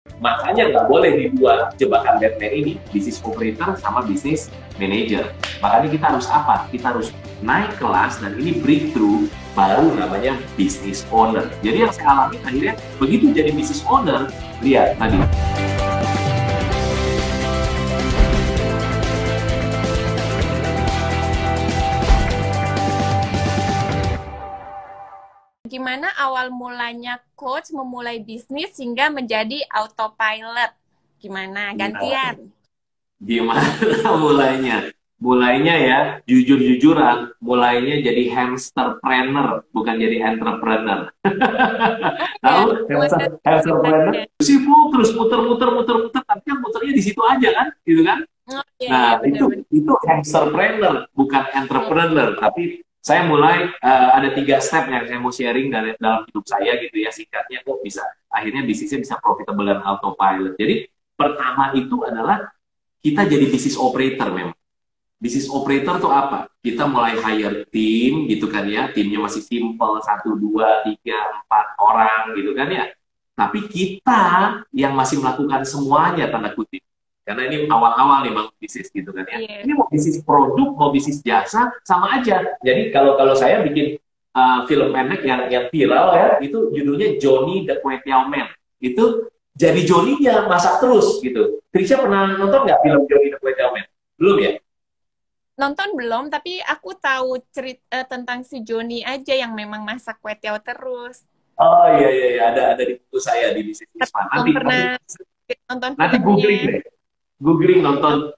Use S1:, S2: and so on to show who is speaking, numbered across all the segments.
S1: Makanya nggak boleh di dua jebakan Batman ini, bisnis operator sama bisnis manager. Makanya kita harus apa? Kita harus naik kelas dan ini breakthrough, baru namanya bisnis owner. Jadi yang saya alami akhirnya begitu jadi bisnis owner, lihat tadi.
S2: Gimana awal mulanya coach memulai bisnis hingga menjadi autopilot? Gimana? Gantian.
S1: Gimana mulainya? Mulainya ya, jujur-jujuran, mulainya jadi hamsterpreneur, bukan jadi entrepreneur. Tahu hamsterpreneur? Sibuk terus muter-muter, tapi kan muternya di situ aja kan, gitu kan?
S2: Oh, iya,
S1: Nah,
S2: iya,
S1: itu hamsterpreneur, bukan entrepreneur. Tapi saya mulai ada 3 step yang saya mau sharing dalam hidup saya gitu ya, singkatnya kok bisa akhirnya bisnisnya bisa profitable dan autopilot. Jadi pertama itu adalah kita jadi bisnis operator memang. Bisnis operator tuh apa? Kita mulai hire tim gitu kan ya, timnya masih simple 1, 2, 3, 4 orang gitu kan ya. Tapi kita yang masih melakukan semuanya tanda kutip. Karena ini awal-awal nih bang bisnis gitu kan ya.
S2: Yeah.
S1: Ini mau bisnis produk, mau bisnis jasa, sama aja. Jadi kalau saya bikin film pendek yang viral ya, itu judulnya Johnny the Kway Teow Man. Itu jadi Johnny-nya masak terus gitu. Trisha pernah nonton nggak film Johnny the Kway Teow Man? Belum ya?
S2: Nonton belum, tapi aku tahu cerita tentang si Joni aja yang memang masak kue tiaw terus.
S1: Oh iya ada di buku saya di bisnis Isma. Nanti googling deh. Googling nonton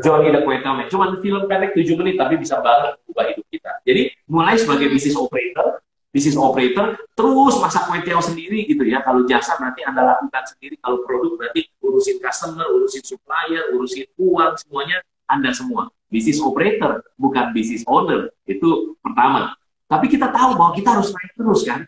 S1: Johnny the Kway Teow Man. Cuman film pendek 7 menit tapi bisa banget mengubah hidup kita. Jadi mulai sebagai bisnis operator terus masak kue tiaw sendiri gitu ya. Kalau jasa berarti Anda lakukan sendiri, kalau produk berarti urusin customer, urusin supplier, urusin uang, semuanya Anda semua. Bisnis operator, bukan bisnis owner. Itu pertama. Tapi kita tahu bahwa kita harus naik terus kan.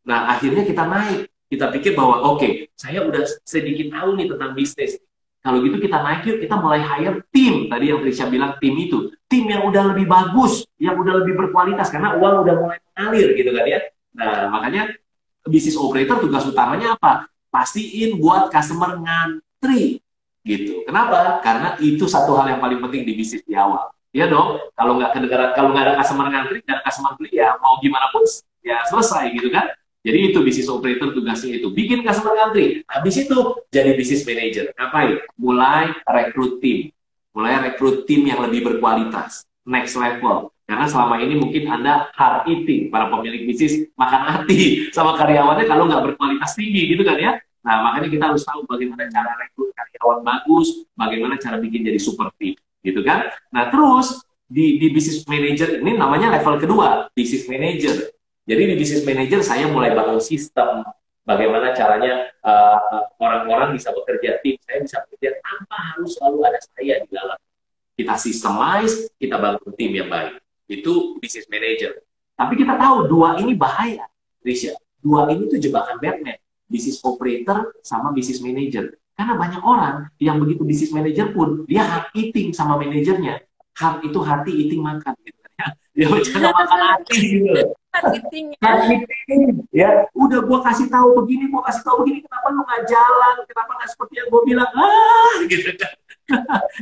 S1: Nah, akhirnya kita naik. Kita pikir bahwa, oke, saya udah sedikit tahu nih tentang bisnis. Kalau gitu kita naik yuk, kita mulai hire tim. Tadi yang Trisha bilang tim itu. Tim yang udah lebih bagus, yang udah lebih berkualitas. Karena uang udah mulai mengalir gitu kan ya. Nah, makanya bisnis operator tugas utamanya apa? Pastiin buat customer ngantri. Gitu. Kenapa? Karena itu satu hal yang paling penting di bisnis di awal. Iya dong, kalau nggak kedengaran, kalau nggak ada customer ngantri dan customer beli ya mau gimana pun ya selesai gitu kan. Jadi itu bisnis operator tugasnya itu bikin customer ngantri. Habis itu jadi bisnis manager. Ngapain? Mulai rekrut tim yang lebih berkualitas, next level. Karena selama ini mungkin Anda hard eating, para pemilik bisnis makan hati sama karyawannya kalau nggak berkualitas tinggi gitu kan ya. Nah, makanya kita harus tahu bagaimana cara rekrut karyawan bagus, bagaimana cara bikin jadi super team, gitu kan? Nah, terus di bisnis manager ini namanya level kedua, bisnis manager. Jadi di bisnis manager saya mulai bangun sistem, bagaimana caranya orang-orang bisa bekerja tim, saya bisa bekerja tanpa harus selalu ada saya di dalam. Kita systemize, kita bangun tim yang baik. Itu bisnis manager. Tapi kita tahu dua ini bahaya, Risha. Dua ini tuh jebakan Batman. Bisnis operator sama bisnis manager. Karena banyak orang yang begitu bisnis manager pun dia hard eating sama manajernya. Hard itu hati, eating makan gitu ya. Dia bercanda makan hati gitu. Hard eating. Ya, udah gua kasih tahu begini, kenapa lu nggak jalan? Kenapa nggak seperti yang gua bilang? Gitu kan.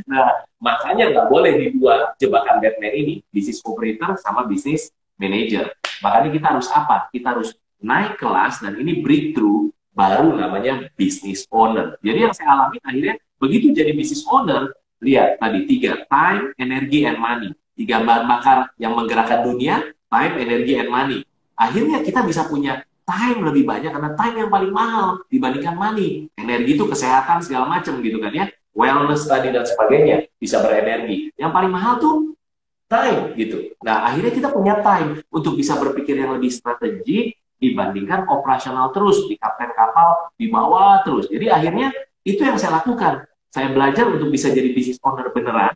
S1: Nah, makanya nggak boleh di dua jebakan Batman ini, bisnis operator sama bisnis manager. Makanya kita harus apa? Kita harus naik kelas dan ini breakthrough, baru namanya bisnis owner. Jadi yang saya alami akhirnya begitu jadi bisnis owner, lihat tadi 3, time, energy, and money. 3 bahan bakar yang menggerakkan dunia, time, energy, and money. Akhirnya kita bisa punya time lebih banyak karena time yang paling mahal dibandingkan money. Energi itu kesehatan segala macam gitu kan ya, wellness tadi dan sebagainya, bisa berenergi. Yang paling mahal tuh time gitu. Nah, akhirnya kita punya time untuk bisa berpikir yang lebih strategi dibandingkan operasional terus, di kapten kapal, di bawah terus. Jadi akhirnya itu yang saya lakukan. Saya belajar untuk bisa jadi business owner beneran,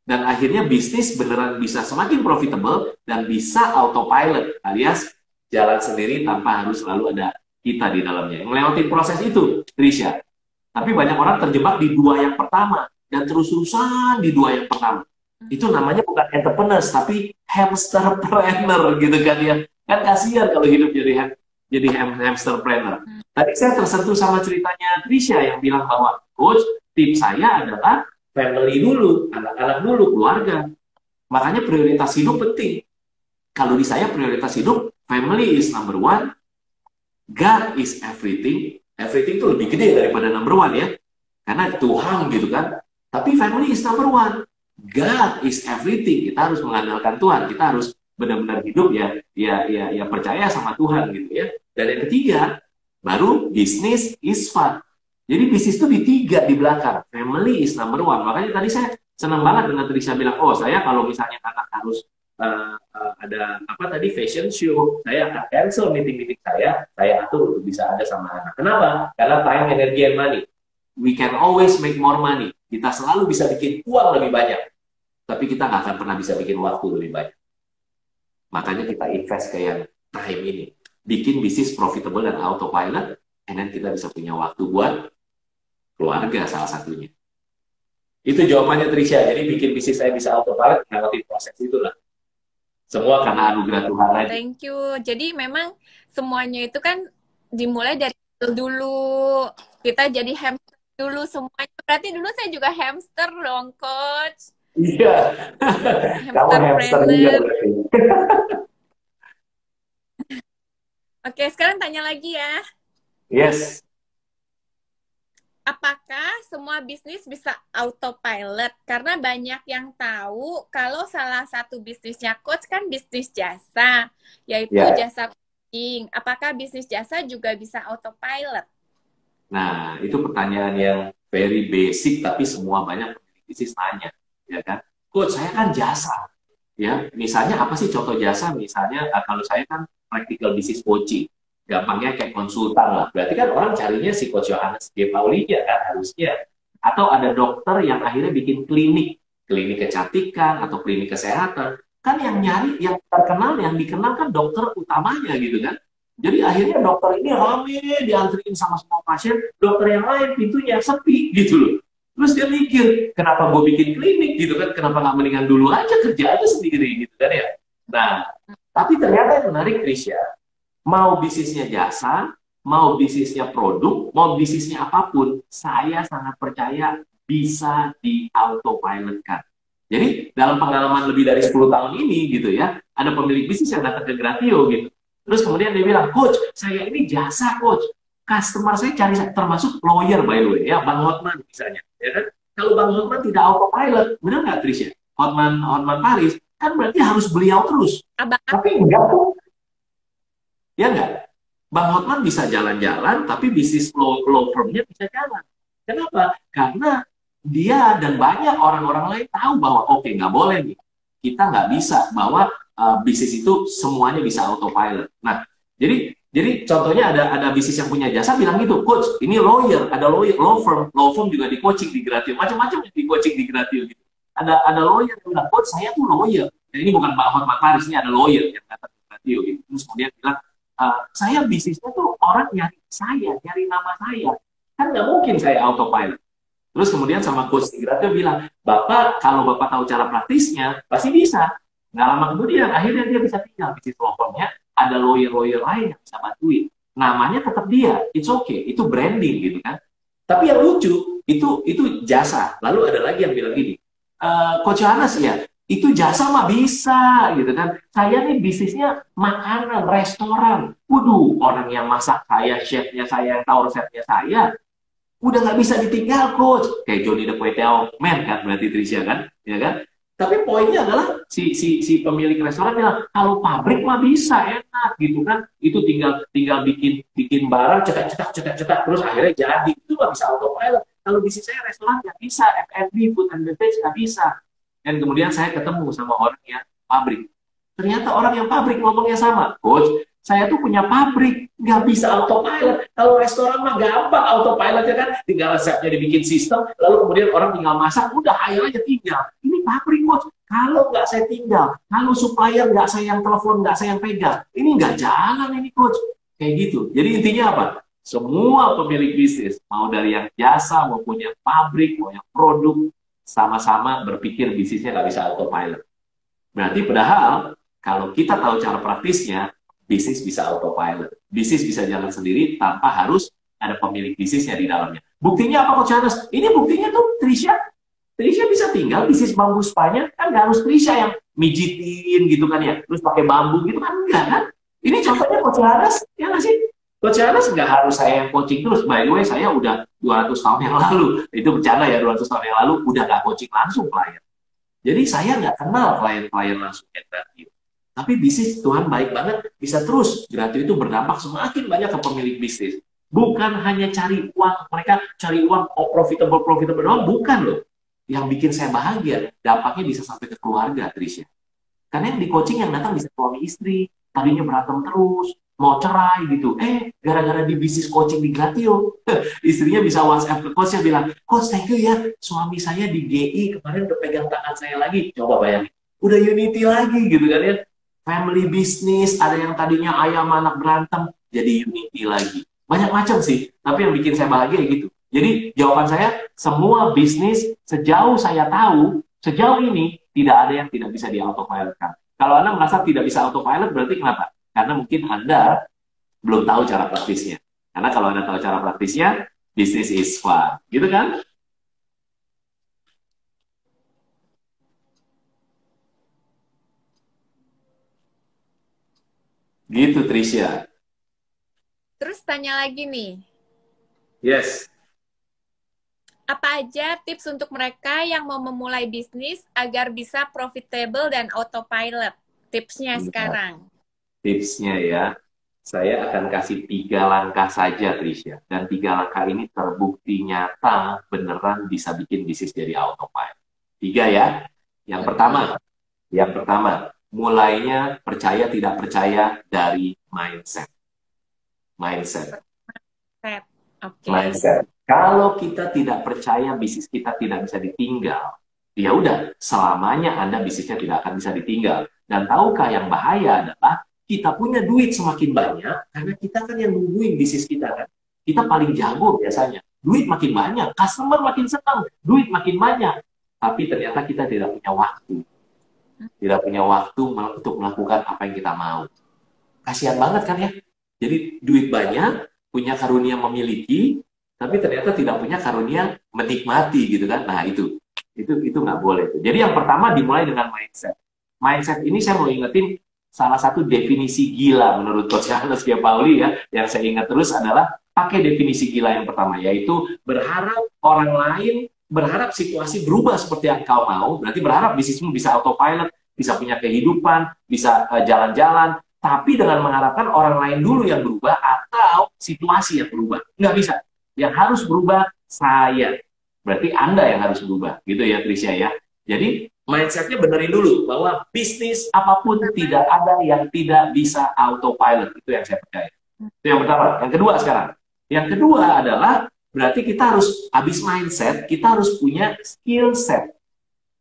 S1: dan akhirnya bisnis beneran bisa semakin profitable dan bisa autopilot, alias jalan sendiri tanpa harus selalu ada kita di dalamnya. Melewati proses itu, Trisha. Tapi banyak orang terjebak di 2 yang pertama, dan terus-terusan di 2 yang pertama. Itu namanya bukan entrepreneur, tapi hamsterpreneur gitu kan ya. Kan kasihan kalau hidup jadi hamsterpreneur. Tadi saya tersentuh sama ceritanya Trisha yang bilang bahwa, coach, tips saya adalah family dulu, anak-anak dulu, keluarga. Makanya prioritas hidup penting. Kalau di saya prioritas hidup, family is number one, God is everything. Everything itu lebih gede daripada number one ya. Karena Tuhan gitu kan. Tapi family is number one. God is everything. Kita harus mengandalkan Tuhan. Kita harus benar-benar hidup ya percaya sama Tuhan gitu ya. Dan yang ketiga, baru business is fun. Jadi bisnis itu di tiga di belakang. Family is number one. Makanya tadi saya senang banget dengan Trisha bilang, oh saya kalau misalnya anak harus ada apa tadi fashion show, saya akan cancel meeting-meeting saya atur untuk bisa ada sama anak. Kenapa? Karena time, energy, and money. We can always make more money. Kita selalu bisa bikin uang lebih banyak. Tapi kita nggak akan pernah bisa bikin waktu lebih banyak. Makanya kita invest ke yang time ini. Bikin bisnis profitable dan autopilot, and then kita bisa punya waktu buat keluarga salah satunya. Itu jawabannya Trisha. Jadi bikin bisnis saya bisa autopilot, ngelewatin proses itulah. Semua karena anugerah Tuhan aja.
S2: Thank you. Jadi memang semuanya itu kan dimulai dari dulu. Kita jadi hamster dulu semuanya. Berarti dulu saya juga hamster dong, Coach.
S1: Iya. Kamu hamster juga berarti.
S2: Oke, sekarang tanya lagi ya.
S1: Yes.
S2: Apakah semua bisnis bisa autopilot? Karena banyak yang tahu kalau salah satu bisnisnya Coach kan bisnis jasa, yaitu jasa coaching. Apakah bisnis jasa juga bisa autopilot?
S1: Nah, itu pertanyaan yang very basic, tapi semua banyak bisnis nanya, ya kan? Coach, saya kan jasa, ya. Misalnya apa sih contoh jasa? Misalnya kalau saya kan practical business coaching. Gampangnya kayak konsultan lah. Berarti kan orang carinya si Coach Yohanes G. Paulinya kan harusnya. Atau ada dokter yang akhirnya bikin klinik kecantikan atau klinik kesehatan. Kan yang nyari, yang terkenal, yang dikenal kan dokter utamanya gitu kan. Jadi akhirnya dokter ini rame, diantriin sama semua pasien. Dokter yang lain pintunya sepi gitu loh. Terus dia mikir, kenapa gue bikin klinik gitu kan? Kenapa nggak mendingan dulu aja kerja aja sendiri gitu kan ya. Nah, tapi ternyata yang menarik Trisha, mau bisnisnya jasa, mau bisnisnya produk, mau bisnisnya apapun, saya sangat percaya bisa di-autopilotkan. Jadi, dalam pengalaman lebih dari 10 tahun ini, gitu ya, ada pemilik bisnis yang datang ke Gratio, gitu. Terus kemudian dia bilang, Coach, saya ini jasa, Coach. Customer saya cari, termasuk lawyer, by the way, ya, Bang Hotman misalnya. Ya kan? Kalau Bang Hotman tidak autopilot, benar nggak, Trisha? Hotman Paris, kan berarti harus beliau terus. Tapi enggak tuh. Ya enggak? Bang Hotman bisa jalan-jalan, tapi bisnis law firm-nya bisa jalan. Kenapa? Karena dia dan banyak orang-orang lain tahu bahwa oke, nggak boleh nih. Kita nggak bisa bahwa bisnis itu semuanya bisa autopilot. Nah, jadi contohnya ada bisnis yang punya jasa bilang gitu, Coach, ini lawyer, ada lawyer, law firm juga di coaching di Gratio, macam-macam di coaching di Gratio gitu. Ada lawyer yang bilang, Coach, saya tuh lawyer. Dan ini bukan Bang Hotman Paris, ini ada lawyer yang datang ke Gratio gitu. Terus kemudian bilang, saya bisnisnya tuh orang nyari nama saya. Kan nggak mungkin saya autopilot. Terus kemudian sama coach di Gratio bilang, Bapak, kalau Bapak tahu cara praktisnya, pasti bisa. Nggak lama kemudian, akhirnya dia bisa tinggal bisnis law firm-nya, ada lawyer-lawyer lain yang bisa bantuin. Namanya tetap dia, it's okay, itu branding gitu kan. Tapi yang lucu, itu jasa. Lalu ada lagi yang bilang gini, Coach Yohanes ya, itu jasa mah bisa gitu kan. Saya nih bisnisnya makanan, restoran. Waduh, orang yang masak saya, chefnya saya, yang tahu resepnya saya, udah nggak bisa ditinggal, Coach. Kayak Johnny the Poeteo Man kan, berarti Trisha kan, ya kan? Tapi poinnya adalah si pemilik restoran bilang, kalau pabrik mah bisa enak gitu kan. Itu tinggal bikin barang, cetak, terus akhirnya jadi. Itu nggak bisa autopilot. Kalau bisnis saya restoran nggak bisa, F&B, food and beverage nggak bisa. Dan kemudian saya ketemu sama orang yang pabrik. Ternyata orang yang pabrik ngomongnya sama. Coach, saya tuh punya pabrik, nggak bisa autopilot. Kalau restoran mah gampang autopilot ya kan. Tinggal resepnya dibikin sistem, lalu kemudian orang tinggal masak, udah air aja tinggal. Ini pabrik, Coach. Kalau nggak saya tinggal, kalau supplier nggak saya yang telepon, nggak saya yang pegang, ini nggak jalan ini, Coach. Kayak gitu. Jadi intinya apa? Semua pemilik bisnis, mau dari yang jasa, maupun yang pabrik, mau yang produk, sama-sama berpikir bisnisnya nggak bisa autopilot. Berarti padahal kalau kita tahu cara praktisnya, bisnis bisa autopilot. Bisnis bisa jalan sendiri tanpa harus ada pemilik bisnisnya di dalamnya. Buktinya apa, Coach Charles? Ini buktinya tuh Trisha. Trisha bisa tinggal bisnis bambu spanya, kan nggak harus Trisha yang mijitin gitu kan ya, terus pakai bambu gitu kan, enggak kan? Ini contohnya Coach Charles, ya nggak sih? Coach Charles nggak harus saya yang coaching terus. By the way, saya udah 200 tahun yang lalu, itu bercanda ya, 200 tahun yang lalu udah nggak coaching langsung klien. Jadi saya nggak kenal klien-klien langsung yang gratis. Tapi bisnis Tuhan baik banget, bisa terus. Gratis itu berdampak semakin banyak ke pemilik bisnis. Bukan hanya cari uang, mereka cari uang profitable doang, bukan loh. Yang bikin saya bahagia, dampaknya bisa sampai ke keluarga, Trisha. Karena yang di coaching yang datang bisa suami istri, tadinya berantem terus, mau cerai gitu. Gara-gara di bisnis coaching di Gratio, istrinya bisa WhatsApp ke coach, bilang, Coach, thank you ya, suami saya di GI kemarin udah pegang tangan saya lagi. Coba bayangin, udah unity lagi gitu kan ya. Family business, ada yang tadinya ayam anak berantem, jadi unity lagi. Banyak macam sih, tapi yang bikin saya bahagia gitu. Jadi jawaban saya, semua bisnis sejauh saya tahu, sejauh ini tidak ada yang tidak bisa di-autopilotkan. Kalau Anda merasa tidak bisa autopilot, berarti kenapa? Karena mungkin Anda belum tahu cara praktisnya. Karena kalau Anda tahu cara praktisnya, bisnis is fun. Gitu kan? Gitu, Trisha.
S2: Terus tanya lagi nih.
S1: Yes.
S2: Apa aja tips untuk mereka yang mau memulai bisnis agar bisa profitable dan autopilot? Tipsnya sekarang.
S1: Tipsnya ya, saya akan kasih 3 langkah saja, Trisha. Dan 3 langkah ini terbukti nyata beneran bisa bikin bisnis jadi autopilot. 3 ya. Yang pertama, mulainya percaya tidak percaya dari mindset. Mindset. Mindset. Kalau kita tidak percaya bisnis kita tidak bisa ditinggal, ya udah, selamanya Anda bisnisnya tidak akan bisa ditinggal. Dan tahukah yang bahaya adalah kita punya duit semakin banyak karena kita kan yang nungguin bisnis kita kan. Kita paling jago biasanya. Duit makin banyak, customer makin senang, duit makin banyak. Tapi ternyata kita tidak punya waktu. Tidak punya waktu untuk melakukan apa yang kita mau. Kasihan banget kan ya? Jadi duit banyak, punya karunia memiliki, tapi ternyata tidak punya karunia menikmati gitu kan. Nah itu nggak boleh. Jadi yang pertama dimulai dengan mindset. Mindset ini saya mau ingetin salah satu definisi gila menurut Coach Charles Pauli ya, yang saya ingat terus adalah pakai definisi gila yang pertama, yaitu berharap orang lain, berharap situasi berubah seperti yang kau mau, berarti berharap bisnismu bisa autopilot, bisa punya kehidupan, bisa jalan-jalan, tapi dengan mengharapkan orang lain dulu yang berubah atau situasi yang berubah. Nggak bisa. Yang harus berubah saya. Berarti Anda yang harus berubah. Gitu ya, Trisha ya. Jadi, mindset-nya benerin dulu bahwa bisnis apapun tidak ada yang tidak bisa autopilot. Itu yang saya percaya. Itu yang pertama. Yang kedua sekarang. Yang kedua adalah berarti kita harus, habis mindset, kita harus punya skill set.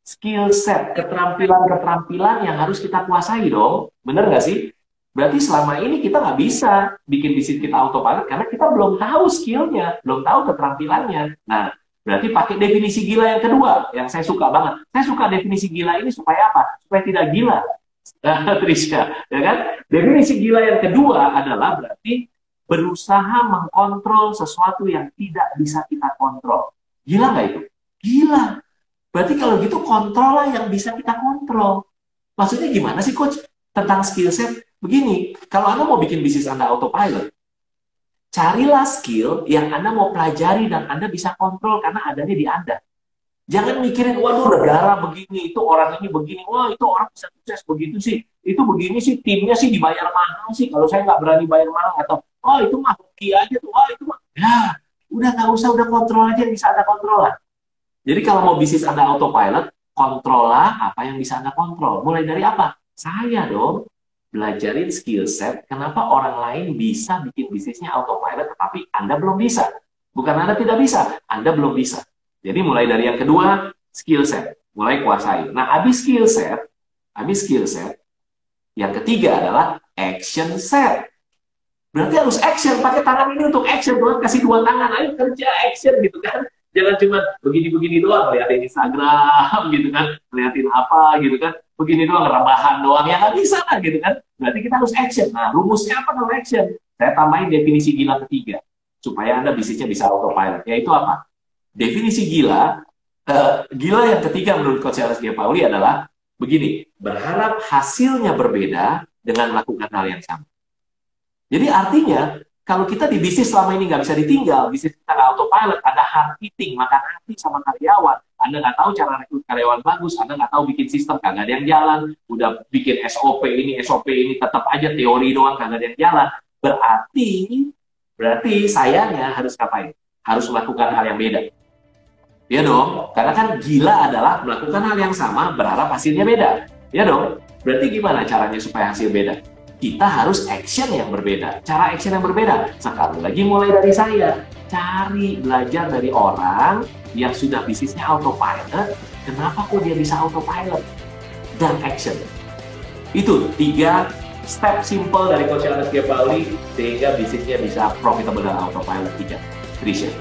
S1: Skill set, keterampilan-keterampilan yang harus kita kuasai dong. Bener nggak sih? Berarti selama ini kita nggak bisa bikin bisnis kita autopilot karena kita belum tahu skillnya, belum tahu keterampilannya. Nah, berarti pakai definisi gila yang kedua, yang saya suka banget. Saya suka definisi gila ini supaya apa? Supaya tidak gila. Trisha, ya kan? Definisi gila yang kedua adalah berarti berusaha mengkontrol sesuatu yang tidak bisa kita kontrol. Gila nggak itu? Gila. Berarti kalau gitu kontrollah yang bisa kita kontrol. Maksudnya gimana sih, Coach? Tentang skill set? Begini, kalau Anda mau bikin bisnis Anda autopilot, carilah skill yang Anda mau pelajari dan Anda bisa kontrol karena adanya di Anda. Jangan mikirin, waduh negara begini, itu orang ini begini, wah itu orang bisa sukses begitu sih, itu begini sih, timnya sih dibayar mahal sih, kalau saya nggak berani bayar mahal, atau oh itu mah hoki aja tuh, oh itu mah, ya udah nggak usah, udah kontrol aja yang bisa Anda kontrol lah. Jadi kalau mau bisnis Anda autopilot, kontrollah apa yang bisa Anda kontrol. Mulai dari apa? Saya dong. Belajarin skill set, kenapa orang lain bisa bikin bisnisnya autopilot, tetapi Anda belum bisa. Bukan Anda tidak bisa, Anda belum bisa. Jadi mulai dari yang kedua, skill set. Mulai kuasai. Nah, habis skill set, yang ketiga adalah action set. Berarti harus action, pakai tangan ini untuk action, Tuhan kasih 2 tangan, ayo kerja action gitu kan. Jangan cuma begini-begini doang, liatin Instagram gitu kan, liatin apa gitu kan, begini doang, rebahan doang, ya nggak bisa lah gitu kan. Berarti kita harus action. Nah, rumusnya apa kalau action? Saya tambahin definisi gila ketiga, supaya Anda bisnisnya bisa autopilot. Yaitu apa? Definisi gila, gila yang ketiga menurut Coach Charles G. Pauli adalah begini, berharap hasilnya berbeda dengan melakukan hal yang sama. Jadi artinya, kalau kita di bisnis selama ini nggak bisa ditinggal, bisnis kita nggak autopilot, ada hard hitting, makan hati sama karyawan, Anda nggak tahu cara rekrut karyawan bagus, Anda nggak tahu bikin sistem, kagak ada yang jalan, udah bikin SOP ini, tetap aja teori doang, kagak ada yang jalan. Berarti sayanya harus ngapain? Harus melakukan hal yang beda. Ya dong, karena kan gila adalah melakukan hal yang sama, berharap hasilnya beda. Ya dong, berarti gimana caranya supaya hasil beda? Kita harus action yang berbeda. Cara action yang berbeda, sekali lagi mulai dari saya. Cari, belajar dari orang yang sudah bisnisnya autopilot, kenapa kok dia bisa autopilot? Dan action. Itu 3 step simple dari Coach Charles G. Pauli, sehingga bisnisnya bisa profitable dan autopilot 3. Appreciate.